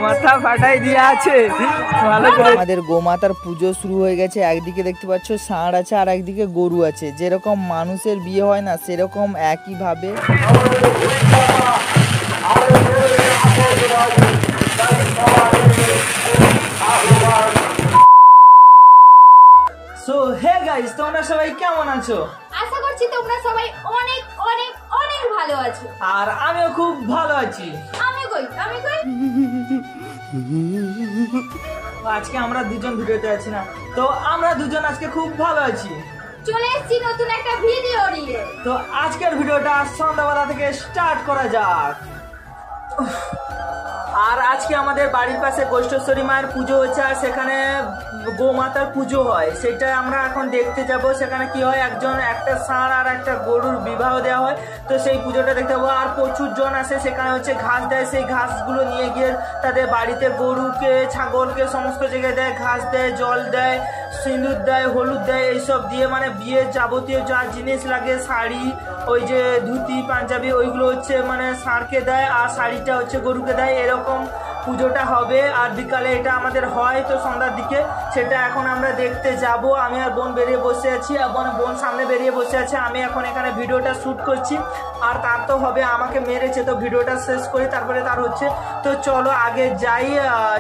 মাথা ফাটাই দিয়ে আছে। আমাদের গোমাতার পুজো শুরু হয়ে গেছে। একদিকে দেখতে পাচ্ছ ষাঁড় আছে আর একদিকে গরু আছে। যেরকম মানুষের বিয়ে হয় না সেরকম একইভাবে। সো হে গাইস, তোমরা সবাই কেমন আছো? আশা করছি তোমরা সবাই অনেক অনেক অনেক ভালো আছো। আর আমিও খুব ভালো আছি। আমি কই আজকে আমরা দুজন ভিডিওতে আছি না, তো আমরা দুজন আজকে খুব ভালো আছি। চলে এসেছি নতুন একটা ভিডিও নিয়ে। তো আজকের ভিডিওটা সন্ধ্যাবেলা থেকে স্টার্ট করা যাক। আর আজকে আমাদের বাড়ির পাশে গোষ্ঠেশ্বরী মায়ের পুজো হচ্ছে, আর সেখানে গোমাতার পুজো হয়। সেটা আমরা এখন দেখতে যাব। সেখানে কি হয়, একটা ষাঁড় আর একটা গরুর বিবাহ দেওয়া হয়। তো সেই পুজোটা দেখতে যাবো। আর প্রচুর জন আসে, সেখানে হচ্ছে ঘাস দেয়। সেই ঘাসগুলো নিয়ে গিয়ে তাদের বাড়িতে গরুকে ছাগলকে সমস্ত জায়গায় দেয়, ঘাস দেয়, জল দেয়, সিঁদুর দেয়, হলুদ দেয়, এইসব দিয়ে মানে বিয়ের যাবতীয় যা জিনিস লাগে, শাড়ি, ওই যে ধুতি পাঞ্জাবি, ওইগুলো হচ্ছে মানে ষাঁড়কে দেয়, আর শাড়িটা হচ্ছে গরুকে দেয়। এরকম পুজোটা হবে। আর বিকালে এটা আমাদের হয়, তো সন্ধ্যার দিকে সেটা এখন আমরা দেখতে যাব। আমি আর বোন বেরিয়ে বসে আছি, আর বোন সামনে বেরিয়ে বসে আছে। আমি এখন এখানে ভিডিওটা শ্যুট করছি, আর তার তো হবে, আমাকে মেরেছে, তো ভিডিওটা শেষ করি তারপরে তার হচ্ছে। তো চলো আগে যাই,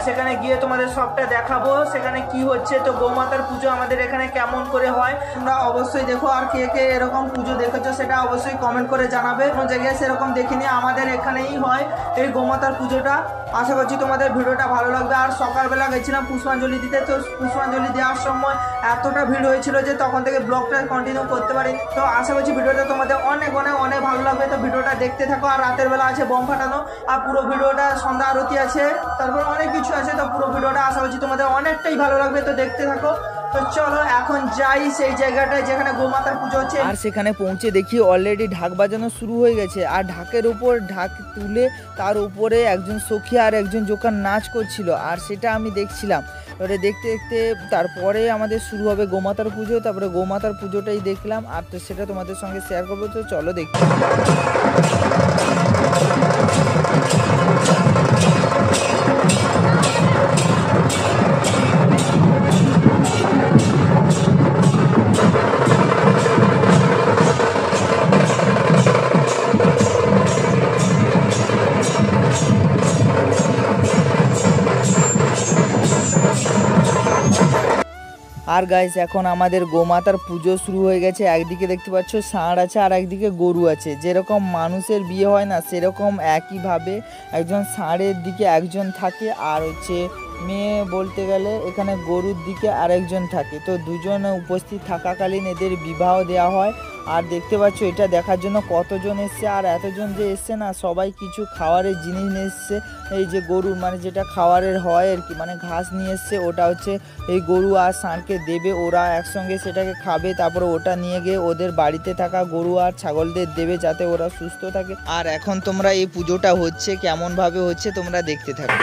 সেখানে গিয়ে তোমাদের সবটা দেখাবো সেখানে কি হচ্ছে। তো গোমাতার পুজো আমাদের এখানে কেমন করে হয় তোমরা অবশ্যই দেখো। আর কে কে এরকম পুজো দেখেছো সেটা অবশ্যই কমেন্ট করে জানাবে। কোনো জায়গায় সেরকম দেখিনি, আমাদের এখানেই হয় এই গোমাতার পুজোটা। আশা করছি তোমাদের ভিডিওটা ভালো লাগবে। আর সকালবেলা গেছিলাম পুষ্পাঞ্জলি দিতে, তো পুষ্পাঞ্জলি দেওয়ার সময় এতটা ভিড় হয়েছিল যে তখন থেকে ব্লগটা কন্টিনিউ করতে পারি। তো আশা করছি ভিডিওটা তোমাদের অনেক অনেক অনেক ভালো লাগবে। তো ভিডিওটা দেখতে থাকো। আর রাতের বেলা আছে বম ফাটানো, আর পুরো ভিডিওটা সন্ধ্যা আরতি আছে, তারপর অনেক কিছু আছে। তো পুরো ভিডিওটা আশা করছি তোমাদের অনেকটাই ভালো লাগবে। তো দেখতে থাকো। তো চলো এখন যাই সেই জায়গাটায় যেখানে গোমাতার পুজো হচ্ছে। আর সেখানে পৌঁছে দেখি অলরেডি ঢাক বাজানো শুরু হয়ে গেছে। আর ঢাকের উপর ঢাক তুলে তার উপরে একজন সখী আর একজন জোকার নাচ করছিল, আর সেটা আমি দেখছিলাম। এবারে দেখতে দেখতে তারপরে আমাদের শুরু হবে গোমাতার পুজো। তারপরে গোমাতার পুজোটাই দেখলাম, আর তো সেটা তোমাদের সঙ্গে শেয়ার করবো। তো চলো দেখি। আর গাইস এখন আমাদের গোমাতার পুজো শুরু হয়ে গেছে। একদিকে দেখতে পাচ্ছ ষাঁড় আছে আর একদিকে গরু আছে। যেরকম মানুষের বিয়ে হয় না সেরকম একইভাবে একজন ষাঁড়ের দিকে একজন থাকে, আর হচ্ছে মেয়ে বলতে গেলে এখানে গরুর দিকে আরেকজন থাকে। তো দুজনে উপস্থিত থাকাকালীন এদের বিবাহ দেওয়া হয়। আর দেখতে পাচ্ছ এটা দেখার জন্য কতজন এসছে, আর এতজন যে এসছে না, সবাই কিছু খাওয়ারের জিনিস নিয়ে এসছে। এই যে গরুর মানে যেটা খাওয়ারের হয় আর কি, মানে ঘাস নিয়ে এসছে, ওটা হচ্ছে এই গরু আর ষাঁড়কে দেবে। ওরা একসঙ্গে সেটাকে খাবে, তারপরে ওটা নিয়ে গিয়ে ওদের বাড়িতে থাকা গরু আর ছাগলদের দেবে, যাতে ওরা সুস্থ থাকে। আর এখন তোমরা এই পুজোটা হচ্ছে কেমনভাবে হচ্ছে তোমরা দেখতে থাকো।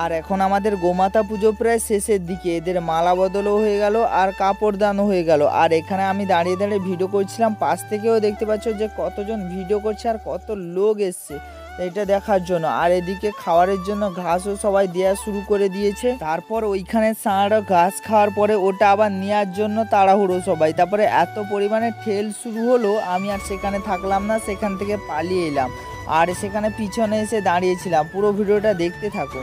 আর এখন আমাদের গোমাতা পুজো প্রায় শেষের দিকে। এদের মালা বদলও হয়ে গেল আর কাপড় দানও হয়ে গেল। আর এখানে আমি দাঁড়িয়ে দাঁড়িয়ে ভিডিও করছিলাম, পাশ থেকেও দেখতে পাচ্ছ যে কতজন ভিডিও করছে আর কত লোক এসছে। এটা দেখার জন্য। আর এদিকে খাওয়ারের জন্য ঘাসও সবাই দেওয়া শুরু করে দিয়েছে। তারপর ওইখানে ষাঁড় ঘাস খাওয়ার পরে ওটা আবার নেওয়ার জন্য তাড়াহুড়ো সবাই। তারপরে এত পরিমাণে ঠেল শুরু হলো, আমি আর সেখানে থাকলাম না, সেখান থেকে পালিয়ে এলাম আর সেখানে পিছনে এসে দাঁড়িয়েছিলাম। পুরো ভিডিওটা দেখতে থাকো।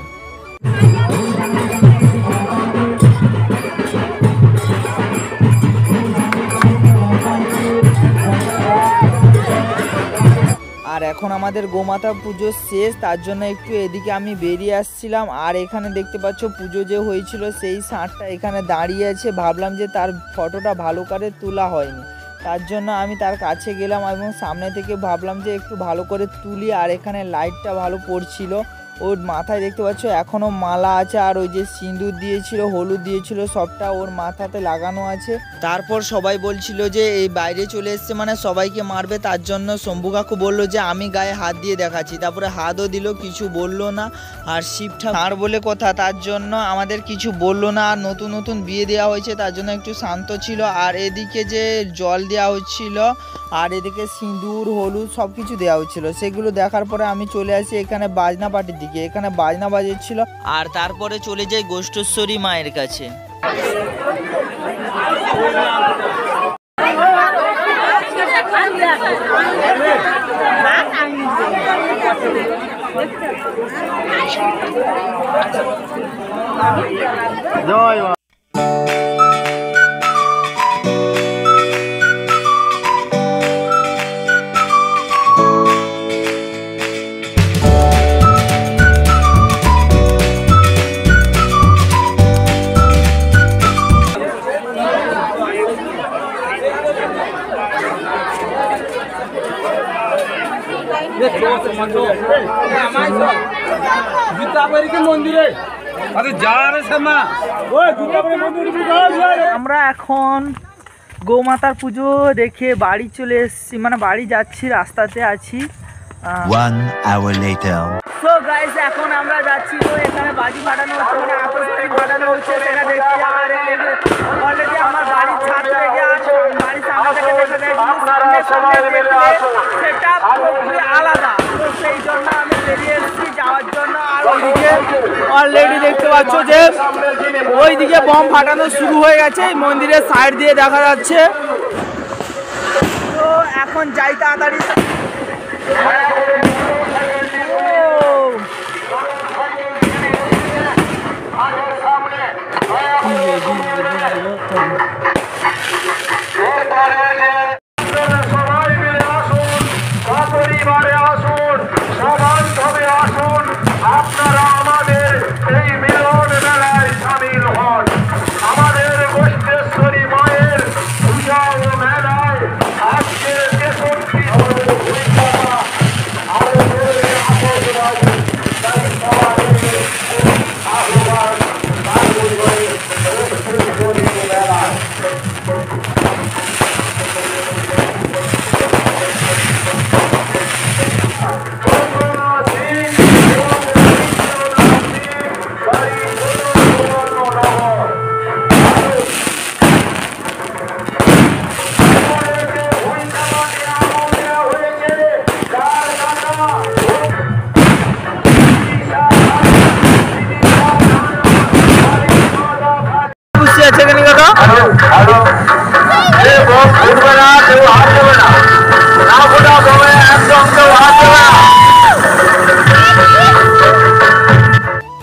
আর এখন আমাদের গোমাতা পুজো শেষ, তার জন্য একটু এদিকে আমি বেরিয়ে আসছিলাম। আর এখানে দেখতে পাচ্ছ পুজো যে হয়েছিল সেই ষাঁড়টা এখানে দাঁড়িয়ে আছে। ভাবলাম যে তার ফটোটা ভালো করে তোলা হয়নি, তার জন্য আমি তার কাছে গেলাম এবং সামনে থেকে ভাবলাম যে একটু ভালো করে তুলি। আর এখানে লাইটটা ভালো পড়ছিল, ওর মাথায় দেখতে পাচ্ছ এখনও মালা আছে। আর ওই যে সিঁদুর দিয়েছিল, হলুদ দিয়েছিল, সবটা ওর মাথাতে লাগানো আছে। তারপর সবাই বলছিল যে এই বাইরে চলে এসছে মানে সবাইকে মারবে, তার জন্য শম্ভু কাকু বললো যে আমি গায়ে হাত দিয়ে দেখাচ্ছি। তারপরে হাতও দিল, কিছু বললো না। আর শিবটা ষাঁড় বলে কথা, তার জন্য আমাদের কিছু বললো না। আর নতুন নতুন বিয়ে দেওয়া হয়েছে তার জন্য একটু শান্ত ছিল। আর এদিকে যে জল দেওয়া হচ্ছিল আর এদিকে সিঁদুর হলুদ সব কিছু দেওয়া হচ্ছিল, সেগুলো দেখার পরে আমি চলে আসি এখানে বাজনা পার্টির দিকে। এখানে বাজনা বাজছিল আর তারপরে চলে যাই গোষ্ঠেশ্বরী মায়ের কাছে। জয় মা। আমরা এখন গোমাতার পুজো দেখে বাড়ি চলে এসেছি, মানে বাড়ি যাচ্ছি, রাস্তাতে আছি। So guys, এখন আমরা যাচ্ছি, তো এখানে বাজি ফাটানো হচ্ছে, মানে আতশবাজি ফাটানো হচ্ছে, সেটা দেখছি। আর অলরেডি আমার বাড়ির ছাদ থেকে আর বাড়ির সামনে থেকে দেখা যায় সেটা পুরোপুরি আলাদা। তো সেই জন্য আমি বেরিয়ে এসেছি যাওয়ার জন্য। আর ওইদিকে অলরেডি দেখতে পাচ্ছ যে ওইদিকে বম ফাটানো শুরু হয়ে গেছে, মন্দিরের সাইড দিয়ে দেখা যাচ্ছে। তো এখন যাই তাড়াতাড়ি। আপনারা আমাদের এই মিলন মেলায় সামিল হন। আমাদের গোষ্ঠেশ্বরী মায়ের পূজা ও মেলায় আজকে 63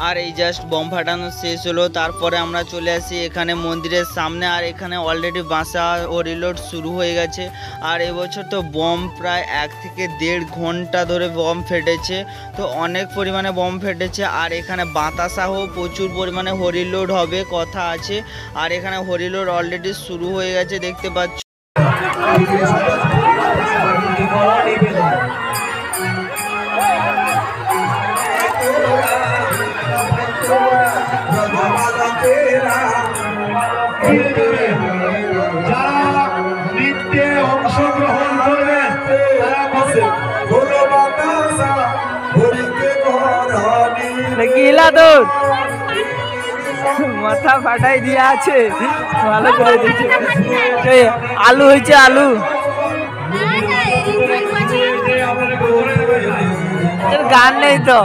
আর এই জাস্ট বম ফাটানো শেষ হলো, তারপরে আমরা চলে আসি এখানে মন্দিরের সামনে। আর এখানে অলরেডি বাঁশা ও রিলোড শুরু হয়ে গেছে। আর এবছর তো বম প্রায় 1 থেকে 1.5 ঘন্টা ধরে বম ফেটেছে, তো অনেক পরিমাণে বম ফেটেছে। আর এখানে বাতাসাহ প্রচুর পরিমাণে হরিলোড হবে কথা আছে। আর এখানে হরিলোড অলরেডি শুরু হয়ে গেছে দেখতে পাচ্ছ। যারা নৃত্যে অংশগ্রহণ করবেন তারা বসে মাথা ফাটাই দিয়া আছে, ভালো করে দিচ্ছে। আলু হয়েছে, আলু গান নেই তো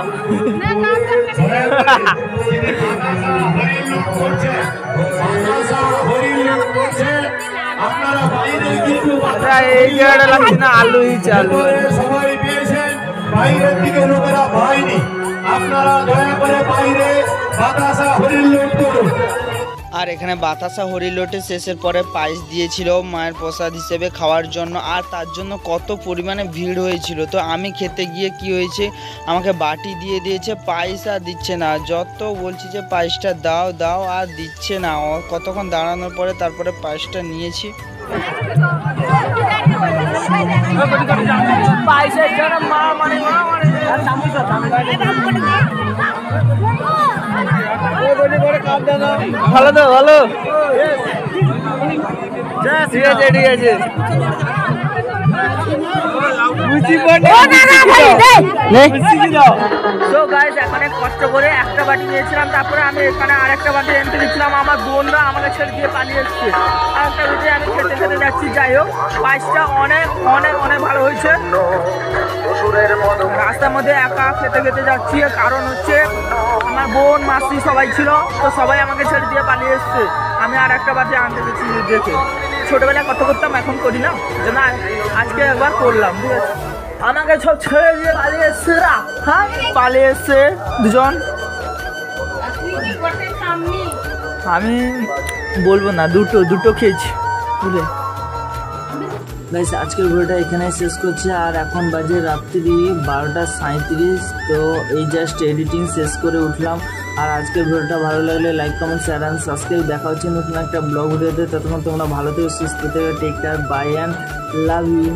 এই জায়গাটা লাগছে না আলুই চালু সবাই পেয়েছেন বাইরের দিকে লোকেরা পায়নি আপনারা দয়া করে বাইরে বাতাসা হরিণ লুট করুন। আর এখানে বাতাসা হরিলোটে শেষের পরে পায়েস দিয়েছিল মায়ের প্রসাদ হিসেবে খাওয়ার জন্য, আর তার জন্য কত পরিমাণে ভিড় হয়েছিল। তো আমি খেতে গিয়ে কি হয়েছে, আমাকে বাটি দিয়ে দিয়েছে, পায়েস আর দিচ্ছে না। যত বলছি যে পায়েসটা দাও দাও আর দিচ্ছে না। কতক্ষণ দাঁড়ানোর পরে তারপরে পায়েসটা নিয়েছি। ভালো তো ভালো, ঠিক আছে ঠিক আছে। এখানে কষ্ট করে একটা বাটি নিয়েছিলাম, তারপরে আমি এখানে আরেকটা বাটি এনতে দিচ্ছিলাম। আমার বোনরা আমাকে ছেড়ে দিয়ে পালিয়ে এসছে। আরেকটা বাটি আমি খেতে খেতে যাচ্ছি। যাই হোক, পায়েসটা অনেক অনেক অনেক ভালো হয়েছে। রাস্তার মধ্যে একা খেতে খেতে যাচ্ছি, কারণ হচ্ছে আমার বোন মাসি সবাই ছিল, তো সবাই আমাকে ছেড়ে দিয়ে পালিয়ে এসছে। আমি আর একটা বাটি আনতে গেছি দেখে। ছোটবেলায় কত করতাম, এখন করি না, যে না আজকে একবার করলাম, ঠিক আছে। আমাকে সব ছেড়ে দিয়ে পালিয়ে এসছে, হ্যাঁ পালিয়ে এসছে দুজন। আমি বলবো না, দুটো খেয়েছি বুঝলে। গাইস, আজকের ভিডিওটা এখানে শেষ করছি। আর এখন বাজে রাত্রি 12:37। তো এই জাস্ট এডিটিং শেষ করে উঠলাম। আর আজকের ভিডিওটা ভালো লাগলে like comment share and subscribe. দেখা হচ্ছে নতুন একটা ব্লগ ভিডিওতে। ততক্ষণ তোমরা ভালো থেকে সুস্থ থেকে take care, bye and love you.